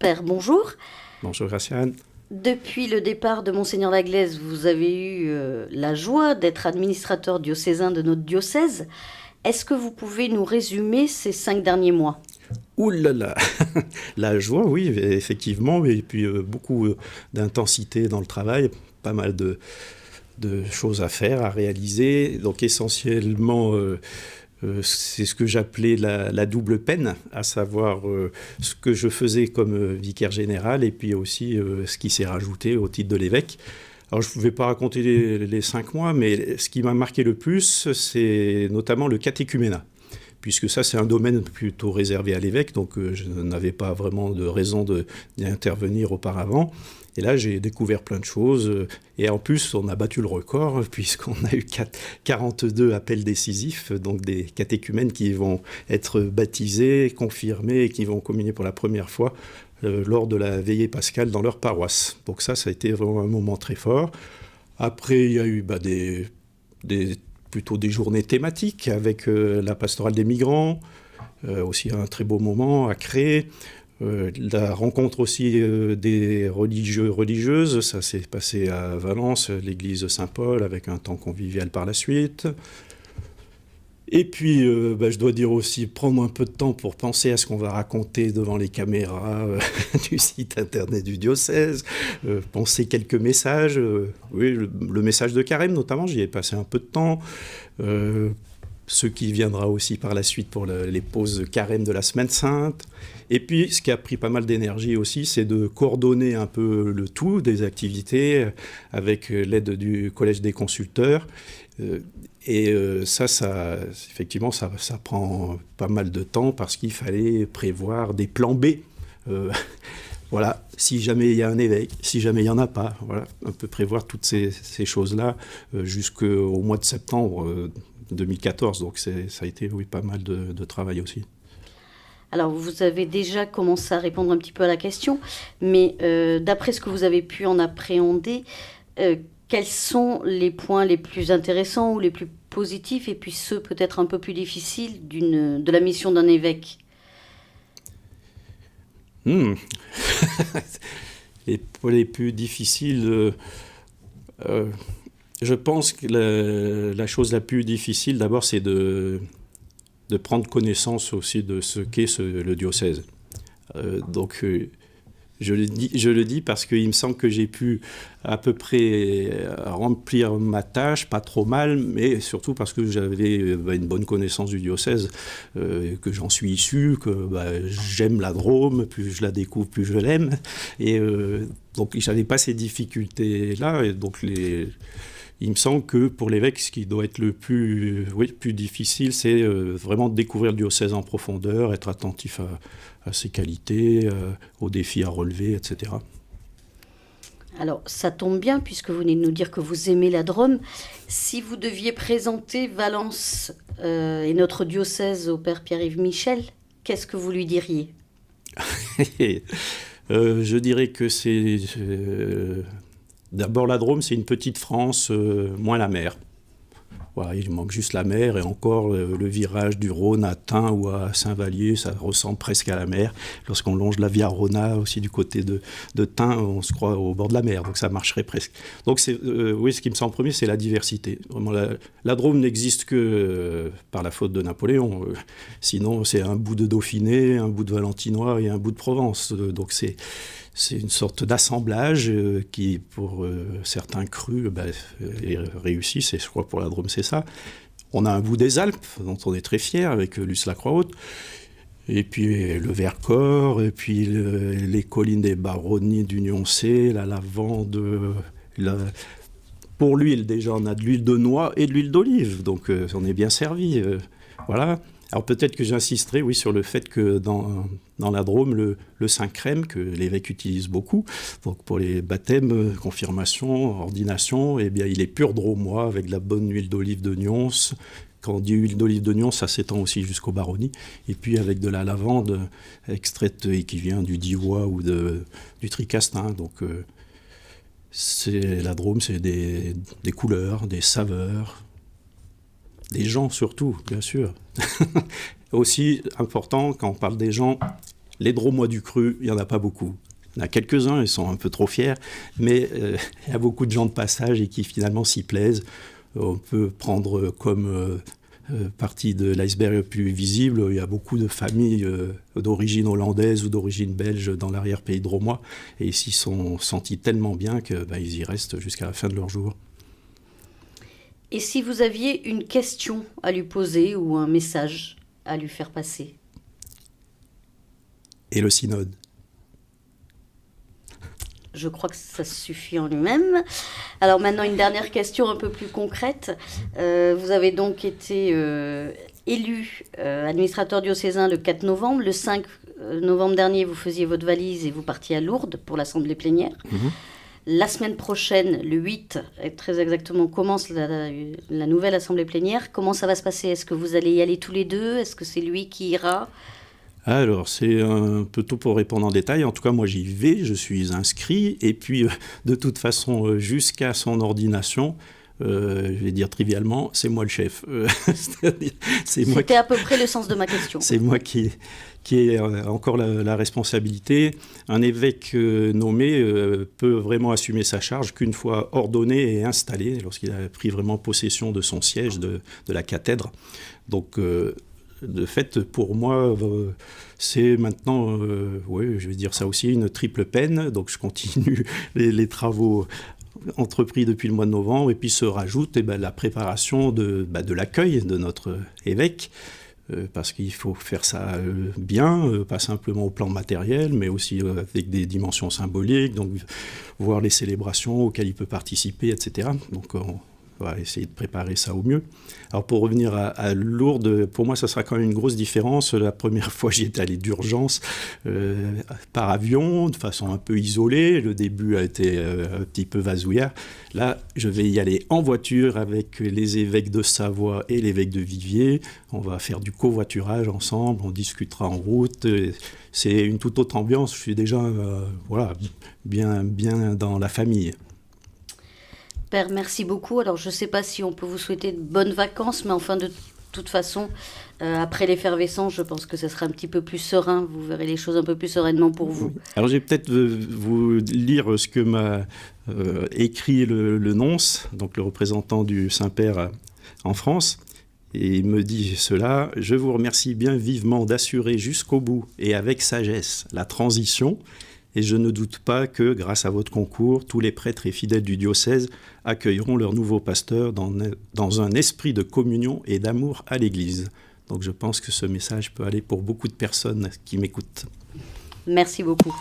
Père, bonjour. Bonjour Graciane. Depuis le départ de Monseigneur Laglaise, vous avez eu la joie d'être administrateur diocésain de notre diocèse. Est-ce que vous pouvez nous résumer ces 5 derniers mois? Ouh là là, la joie, oui, effectivement, et puis beaucoup d'intensité dans le travail, pas mal de choses à faire, à réaliser. Donc essentiellement, c'est ce que j'appelais la double peine, à savoir ce que je faisais comme vicaire général et puis aussi ce qui s'est rajouté au titre de l'évêque. Alors, je ne pouvais pas raconter les 5 mois, mais ce qui m'a marqué le plus, c'est notamment le catéchuménat, puisque ça, c'est un domaine plutôt réservé à l'évêque, donc je n'avais pas vraiment de raison d'y intervenir auparavant. Et là, j'ai découvert plein de choses. Et en plus, on a battu le record, puisqu'on a eu 42 appels décisifs, donc des catéchumènes qui vont être baptisés, confirmés, et qui vont communier pour la première fois lors de la veillée pascale dans leur paroisse. Donc ça a été vraiment un moment très fort. Après, il y a eu plutôt des journées thématiques avec la pastorale des migrants, aussi un très beau moment à créer. La rencontre aussi des religieuses, ça s'est passé à Valence, l'église Saint-Paul, avec un temps convivial par la suite. Et puis, je dois dire aussi, prendre un peu de temps pour penser à ce qu'on va raconter devant les caméras du site internet du diocèse, penser quelques messages. Oui, le message de Carême notamment, j'y ai passé un peu de temps. Ce qui viendra aussi par la suite pour les pauses Carême de la Semaine Sainte. Et puis, ce qui a pris pas mal d'énergie aussi, c'est de coordonner un peu le tout des activités avec l'aide du Collège des consulteurs. Effectivement, ça prend pas mal de temps parce qu'il fallait prévoir des plans B. Voilà, si jamais il y a un évêque, si jamais il n'y en a pas, voilà, on peut prévoir toutes ces choses-là jusqu'au mois de septembre 2014. Donc ça a été, oui, pas mal de travail aussi. Alors, vous avez déjà commencé à répondre un petit peu à la question, mais d'après ce que vous avez pu en appréhender, quels sont les points les plus intéressants ou les plus positifs, et puis ceux peut-être un peu plus difficiles de la mission d'un évêque? Les plus difficiles, je pense que la chose la plus difficile, d'abord, c'est de prendre connaissance aussi de ce qu'est le diocèse. Je le dis parce qu'il me semble que j'ai pu à peu près remplir ma tâche, pas trop mal, mais surtout parce que j'avais une bonne connaissance du diocèse, que j'en suis issu, que j'aime la Drôme, plus je la découvre, plus je l'aime. Et donc, je n'avais pas ces difficultés-là. Et donc, il me semble que pour l'évêque, ce qui doit être le plus difficile, c'est vraiment de découvrir le diocèse en profondeur, être attentif à ses qualités, aux défis à relever, etc. Alors, ça tombe bien, puisque vous venez de nous dire que vous aimez la Drôme. Si vous deviez présenter Valence et notre diocèse au Père Pierre-Yves Michel, qu'est-ce que vous lui diriez? Je dirais que c'est... D'abord, la Drôme, c'est une petite France, moins la mer. Voilà, il manque juste la mer, et encore le virage du Rhône à Tain ou à Saint-Vallier, ça ressemble presque à la mer. Lorsqu'on longe la Via Rona aussi du côté de Tain, on se croit au bord de la mer, donc ça marcherait presque. Donc oui, ce qui me semble premier, c'est la diversité. Vraiment, la Drôme n'existe que par la faute de Napoléon. Sinon, c'est un bout de Dauphiné, un bout de Valentinois et un bout de Provence. Donc c'est une sorte d'assemblage qui, pour certains crus, réussissent, et je crois que pour la Drôme, c'est ça. On a un bout des Alpes, dont on est très fier, avec Luce-la-Croix-Haute, et puis le Vercors, et puis les collines des Baronnies d'Union-C, la Lavande. Pour l'huile, déjà, on a de l'huile de noix et de l'huile d'olive, donc on est bien servi. Voilà. Alors peut-être que j'insisterai, oui, sur le fait que dans la Drôme, le Saint-Crème, que l'évêque utilise beaucoup, donc pour les baptêmes, confirmations, ordinations, eh bien, il est pur drômois, avec de la bonne huile d'olive de Nyons. Quand on dit huile d'olive de Nyons, ça s'étend aussi jusqu'aux Baronnies. Et puis avec de la lavande extraite et qui vient du Divois ou du Tricastin. Donc la Drôme, c'est des couleurs, des saveurs, des gens surtout, bien sûr. Aussi important, quand on parle des gens, Les Dromois du Cru, il n'y en a pas beaucoup. Il y en a quelques-uns, ils sont un peu trop fiers, mais il y a beaucoup de gens de passage et qui finalement s'y plaisent. On peut prendre comme partie de l'iceberg le plus visible, il y a beaucoup de familles d'origine hollandaise ou d'origine belge dans l'arrière-pays drômois, et ils s'y sont sentis tellement bien qu'ils y restent jusqu'à la fin de leur jour. Et si vous aviez une question à lui poser ou un message à lui faire passer? Et le synode? Je crois que ça suffit en lui-même. Alors maintenant, une dernière question un peu plus concrète. Vous avez donc été élu administrateur diocésain le 4 novembre. Le 5 novembre dernier, vous faisiez votre valise et vous partiez à Lourdes pour l'assemblée plénière. La semaine prochaine, le 8, très exactement, commence la nouvelle assemblée plénière. Comment ça va se passer? Est-ce que vous allez y aller tous les deux? Est-ce que c'est lui qui ira? Alors, c'est un peu tôt pour répondre en détail. En tout cas, moi, j'y vais, je suis inscrit. Et puis, de toute façon, jusqu'à son ordination, je vais dire trivialement, c'est moi le chef. C'était à peu près le sens de ma question. C'est moi qui ai encore la responsabilité. Un évêque nommé peut vraiment assumer sa charge qu'une fois ordonné et installé, lorsqu'il a pris vraiment possession de son siège, de la cathèdre. Donc, de fait, pour moi, c'est maintenant, je vais dire ça aussi, une triple peine. Donc, je continue les travaux entrepris depuis le mois de novembre, et puis se rajoute la préparation de l'accueil de notre évêque, parce qu'il faut faire ça bien, pas simplement au plan matériel, mais aussi avec des dimensions symboliques, donc voir les célébrations auxquelles il peut participer, etc. Donc, on va essayer de préparer ça au mieux. Alors pour revenir à Lourdes, pour moi ça sera quand même une grosse différence. La première fois j'y étais allé d'urgence par avion, de façon un peu isolée. Le début a été un petit peu vasouillard. Là je vais y aller en voiture avec les évêques de Savoie et l'évêque de Viviers. On va faire du covoiturage ensemble, on discutera en route. C'est une toute autre ambiance. Je suis déjà bien dans la famille. Père, merci beaucoup. Alors, je ne sais pas si on peut vous souhaiter de bonnes vacances, mais enfin, de toute façon, après l'effervescence, je pense que ça sera un petit peu plus serein. Vous verrez les choses un peu plus sereinement pour vous. Alors, je vais peut-être vous lire ce que m'a écrit le nonce, donc le représentant du Saint-Père en France. Et il me dit cela: « Je vous remercie bien vivement d'assurer jusqu'au bout et avec sagesse la transition. Et je ne doute pas que, grâce à votre concours, tous les prêtres et fidèles du diocèse accueilleront leur nouveau pasteur dans un esprit de communion et d'amour à l'Église. » Donc je pense que ce message peut aller pour beaucoup de personnes qui m'écoutent. Merci beaucoup.